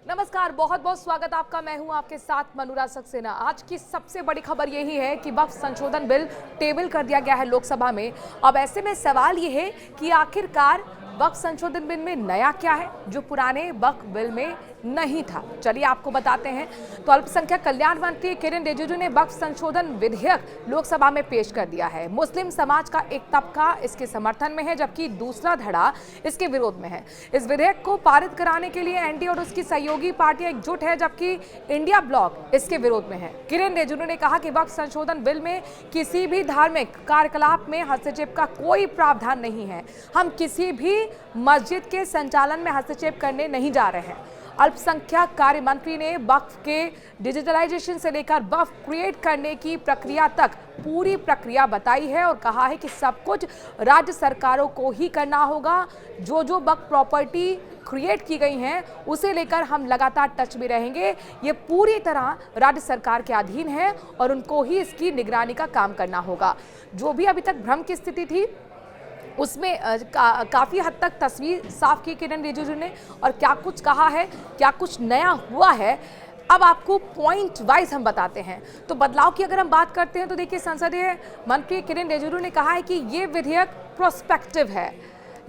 नमस्कार, बहुत बहुत स्वागत आपका। मैं हूं आपके साथ मनोराज सक्सेना। आज की सबसे बड़ी खबर यही है कि वक्फ संशोधन बिल टेबल कर दिया गया है लोकसभा में। अब ऐसे में सवाल ये है कि आखिरकार वक्फ संशोधन बिल में नया क्या है जो पुराने वक्फ बिल में नहीं था। चलिए आपको बताते हैं। तो अल्पसंख्यक कल्याण मंत्री किरेन रिजिजू ने वक्फ संशोधन विधेयक लोकसभा में पेश कर दिया है। मुस्लिम समाज का एक तबका इसके समर्थन में है जबकि दूसरा धड़ा इसके विरोध में है। इस विधेयक को पारित कराने के लिए एनडीए और उसकी सहयोगी पार्टियां एकजुट है जबकि इंडिया ब्लॉक इसके विरोध में है। किरेन रिजिजू ने कहा कि वक्फ संशोधन बिल में किसी भी धार्मिक कार्यकलाप में हस्तक्षेप का कोई प्रावधान नहीं है। हम किसी भी मस्जिद के संचालन में हस्तक्षेप करने नहीं जा रहे हैं। अल्पसंख्यक कार्य मंत्री ने वक्फ के डिजिटलाइजेशन से लेकर वक्फ क्रिएट करने की प्रक्रिया तक पूरी प्रक्रिया बताई है और कहा है कि सब कुछ राज्य सरकारों को ही करना होगा। जो वक्फ प्रॉपर्टी क्रिएट की गई हैं उसे लेकर हम लगातार टच में रहेंगे। ये पूरी तरह राज्य सरकार के अधीन है और उनको ही इसकी निगरानी का काम करना होगा। जो भी अभी तक भ्रम की स्थिति थी उसमें काफ़ी हद तक तस्वीर साफ की किरेन रिजिजू ने और क्या कुछ कहा है, क्या कुछ नया हुआ है, अब आपको पॉइंट वाइज हम बताते हैं। तो बदलाव की अगर हम बात करते हैं तो देखिए, संसदीय मंत्री किरेन रिजिजू ने कहा है कि ये विधेयक प्रोस्पेक्टिव है,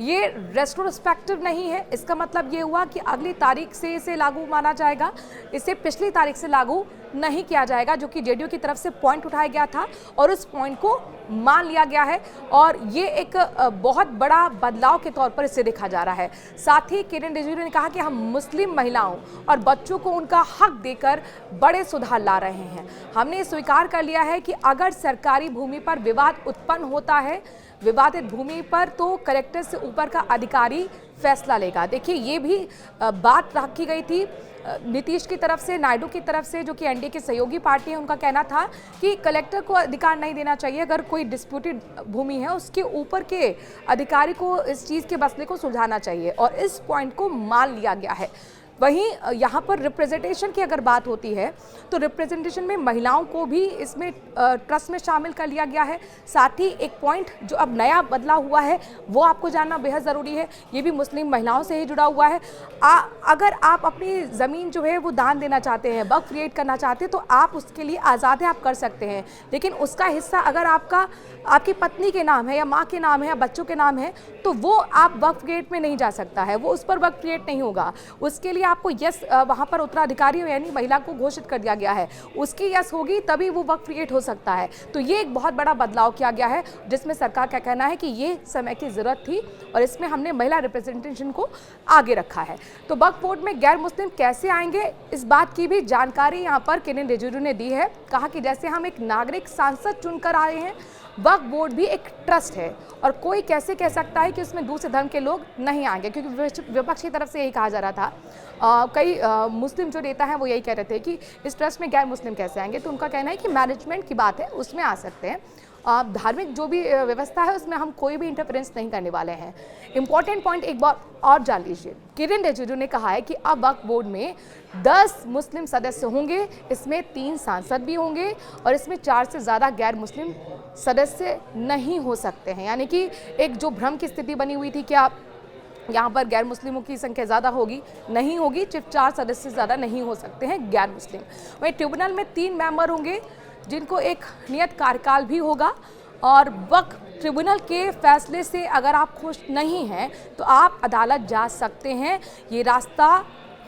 ये रेट्रोस्पेक्टिव नहीं है। इसका मतलब ये हुआ कि अगली तारीख से इसे लागू माना जाएगा, इसे पिछली तारीख से लागू नहीं किया जाएगा, जो कि जेडीयू की तरफ से पॉइंट उठाया गया था और उस पॉइंट को मान लिया गया है और ये एक बहुत बड़ा बदलाव के तौर पर इसे देखा जा रहा है। साथ ही किरेन रिजिजू ने कहा कि हम मुस्लिम महिलाओं और बच्चों को उनका हक देकर बड़े सुधार ला रहे हैं। हमने स्वीकार कर लिया है कि अगर सरकारी भूमि पर विवाद उत्पन्न होता है, विवादित भूमि पर, तो कलेक्टर से ऊपर का अधिकारी फैसला लेगा। देखिए, ये भी बात रखी गई थी नीतीश की तरफ से, नायडू की तरफ से, जो कि एनडीए की सहयोगी पार्टी है। उनका कहना था कि कलेक्टर को अधिकार नहीं देना चाहिए, अगर कोई डिस्प्यूटेड भूमि है उसके ऊपर के अधिकारी को इस चीज़ के मसले को सुलझाना चाहिए और इस पॉइंट को मान लिया गया है। वहीं यहाँ पर रिप्रेजेंटेशन की अगर बात होती है तो रिप्रेजेंटेशन में महिलाओं को भी इसमें ट्रस्ट में शामिल कर लिया गया है। साथ ही एक पॉइंट जो अब नया बदलाव हुआ है वो आपको जानना बेहद ज़रूरी है, ये भी मुस्लिम महिलाओं से ही जुड़ा हुआ है। अगर आप अपनी ज़मीन जो है वो दान देना चाहते हैं, वक्फ क्रिएट करना चाहते हैं, तो आप उसके लिए आज़ाद है, आप कर सकते हैं। लेकिन उसका हिस्सा अगर आपकी पत्नी के नाम है या माँ के नाम है या बच्चों के नाम है तो वो आप वक्फ क्रिएट में नहीं जा सकता है, वो उस पर वक्फ क्रिएट नहीं होगा। उसके लिए आपको यस, वहाँ पर उत्तराधिकारी यानी महिला को घोषित कर दिया गया है, उसकी यस होगी तभी वो वक्फ क्रिएट हो सकता है। तो ये एक बहुत बड़ा बदलाव किया गया है जिसमें सरकार का कहना है कि ये समय की ज़रूरत थी और इसमें हमने महिला रिप्रेजेंटेशन को आगे रखा है। तो वक्फ बोर्ड में गैर मुस्लिम कैसे आएंगे, इस बात की भी जानकारी यहाँ पर किरेन रिजिजू ने दी है। कहा कि जैसे हम एक नागरिक सांसद चुनकर आए हैं, वक्फ बोर्ड भी एक ट्रस्ट है और कोई कैसे कह सकता है कि उसमें दूसरे धर्म के लोग नहीं आएंगे, क्योंकि विपक्ष की तरफ से यही कहा जा रहा था। कई मुस्लिम जो नेता हैं वो यही कह रहे थे कि इस ट्रस्ट में गैर मुस्लिम कैसे आएंगे। तो उनका कहना है कि मैनेजमेंट की बात है, उसमें आ सकते हैं। धार्मिक जो भी व्यवस्था है उसमें हम कोई भी इंटरफेरेंस नहीं करने वाले हैं। इंपॉर्टेंट पॉइंट एक बार और जान लीजिए, किरेन रिजिजू ने कहा है कि अब वक्फ बोर्ड में 10 मुस्लिम सदस्य होंगे, इसमें 3 सांसद भी होंगे और इसमें 4 से ज़्यादा गैर मुस्लिम सदस्य नहीं हो सकते हैं। यानी कि एक जो भ्रम की स्थिति बनी हुई थी, क्या यहाँ पर गैर मुस्लिमों की संख्या ज़्यादा होगी, नहीं होगी, सिर्फ 4 सदस्य ज़्यादा नहीं हो सकते हैं गैर मुस्लिम। वहीं ट्रिब्यूनल में 3 मेंबर होंगे जिनको एक नियत कार्यकाल भी होगा और वक्फ ट्रिब्यूनल के फैसले से अगर आप खुश नहीं हैं तो आप अदालत जा सकते हैं। ये रास्ता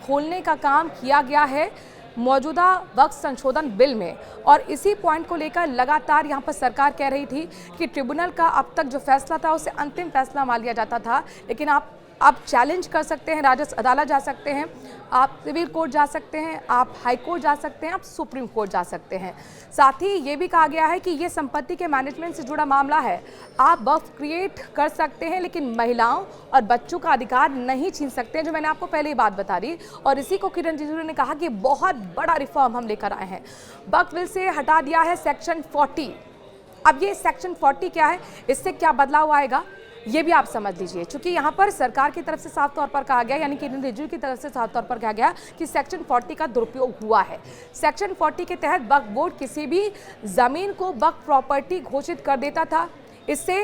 खोलने का काम किया गया है मौजूदा वक्फ संशोधन बिल में और इसी पॉइंट को लेकर लगातार यहाँ पर सरकार कह रही थी कि ट्रिब्यूनल का अब तक जो फैसला था उसे अंतिम फैसला मान लिया जाता था, लेकिन आप चैलेंज कर सकते हैं, राजस्व अदालत जा सकते हैं, आप सिविल कोर्ट जा सकते हैं, आप हाई कोर्ट जा सकते हैं, आप सुप्रीम कोर्ट जा सकते हैं। साथ ही ये भी कहा गया है कि ये संपत्ति के मैनेजमेंट से जुड़ा मामला है, आप वक्फ क्रिएट कर सकते हैं लेकिन महिलाओं और बच्चों का अधिकार नहीं छीन सकते हैं, जो मैंने आपको पहले ही बात बता दी। और इसी को किरेन रिजिजू ने कहा कि बहुत बड़ा रिफॉर्म हम लेकर आए हैं। वक्फ बिल से हटा दिया है सेक्शन 40। अब ये सेक्शन 40 क्या है, इससे क्या बदलाव आएगा, ये भी आप समझ लीजिए। क्योंकि यहाँ पर सरकार की तरफ से साफ तौर पर कहा गया, यानी कि किरेन रिजिजू की तरफ से साफ तौर पर कहा गया कि सेक्शन 40 का दुरुपयोग हुआ है। सेक्शन 40 के तहत वक्फ बोर्ड किसी भी जमीन को वक्फ प्रॉपर्टी घोषित कर देता था। इससे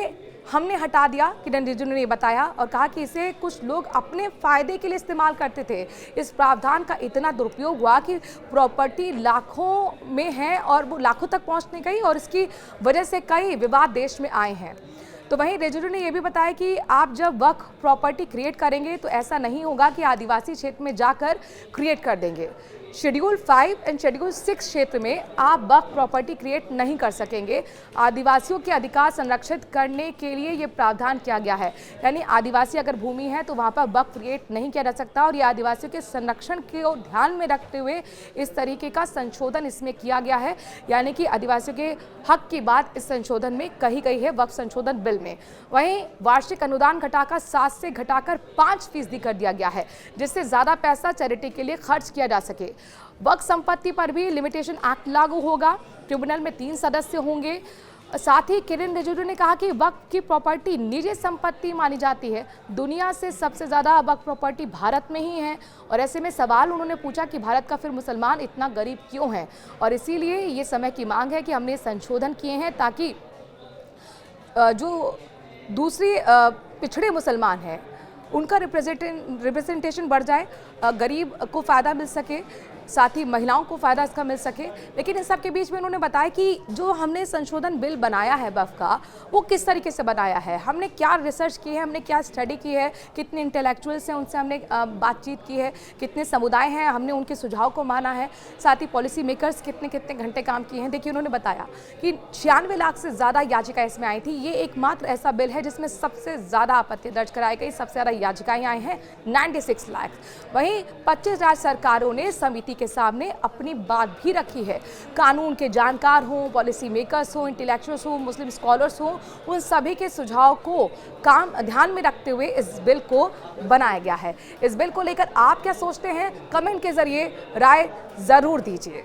हमने हटा दिया, किरण रिजिजू ने बताया और कहा कि इसे कुछ लोग अपने फायदे के लिए इस्तेमाल करते थे। इस प्रावधान का इतना दुरुपयोग हुआ कि प्रॉपर्टी लाखों में है और वो लाखों तक पहुंचने गई और इसकी वजह से कई विवाद देश में आए हैं। तो वहीं रिजिजू ने यह भी बताया कि आप जब वक्फ प्रॉपर्टी क्रिएट करेंगे तो ऐसा नहीं होगा कि आदिवासी क्षेत्र में जाकर क्रिएट कर देंगे। शेड्यूल 5 एंड शेड्यूल 6 क्षेत्र में आप वक्फ प्रॉपर्टी क्रिएट नहीं कर सकेंगे। आदिवासियों के अधिकार संरक्षित करने के लिए ये प्रावधान किया गया है, यानी आदिवासी अगर भूमि है तो वहाँ पर वक्फ क्रिएट नहीं किया जा सकता और ये आदिवासियों के संरक्षण को ध्यान में रखते हुए इस तरीके का संशोधन इसमें किया गया है, यानी कि आदिवासियों के हक की बात इस संशोधन में कही गई है वक्फ संशोधन बिल में। वहीं वार्षिक अनुदान घटाकर 7 से घटाकर 5% कर दिया गया है, जिससे ज़्यादा पैसा चैरिटी के लिए खर्च किया जा सके। वक्फ संपत्ति पर भी लिमिटेशन एक्ट लागू होगा। ट्रिब्यूनल में 3 सदस्य होंगे। साथ ही किरण रिजिजू ने कहा कि वक्फ की प्रॉपर्टी निजी संपत्ति मानी जाती है। दुनिया से सबसे ज़्यादा वक्फ प्रॉपर्टी भारत में ही है और ऐसे में सवाल उन्होंने पूछा कि भारत का फिर मुसलमान इतना गरीब क्यों है, और इसीलिए ये समय की मांग है कि हमने संशोधन किए हैं ताकि जो दूसरी पिछड़े मुसलमान हैं उनका रिप्रेजेंटेशन बढ़ जाए, गरीब को फ़ायदा मिल सके, साथ ही महिलाओं को फ़ायदा इसका मिल सके। लेकिन इन सब के बीच में उन्होंने बताया कि जो हमने संशोधन बिल बनाया है वक्फ का, वो किस तरीके से बनाया है, हमने क्या रिसर्च की है, हमने क्या स्टडी की है, कितने इंटेलेक्चुअल्स हैं उनसे हमने बातचीत की है, कितने समुदाय हैं हमने उनके सुझाव को माना है, साथ ही पॉलिसी मेकर्स कितने कितने घंटे काम किए हैं। देखिए उन्होंने बताया कि 96 लाख से ज़्यादा याचिका इसमें आई थी। ये एकमात्र ऐसा बिल है जिसमें सबसे ज़्यादा आपत्ति दर्ज कराई गई, सबसे ज़्यादा याचिकाएँ आई हैं 96 लाख। वहीं 25 राज्य सरकारों ने समिति के सामने अपनी बात भी रखी है। कानून के जानकार हों, पॉलिसी मेकर्स हों, इंटेलेक्चुअल्स हों, मुस्लिम स्कॉलर्स हों, उन सभी के सुझाव को ध्यान में रखते हुए इस बिल को बनाया गया है। इस बिल को लेकर आप क्या सोचते हैं, कमेंट के जरिए राय जरूर दीजिए।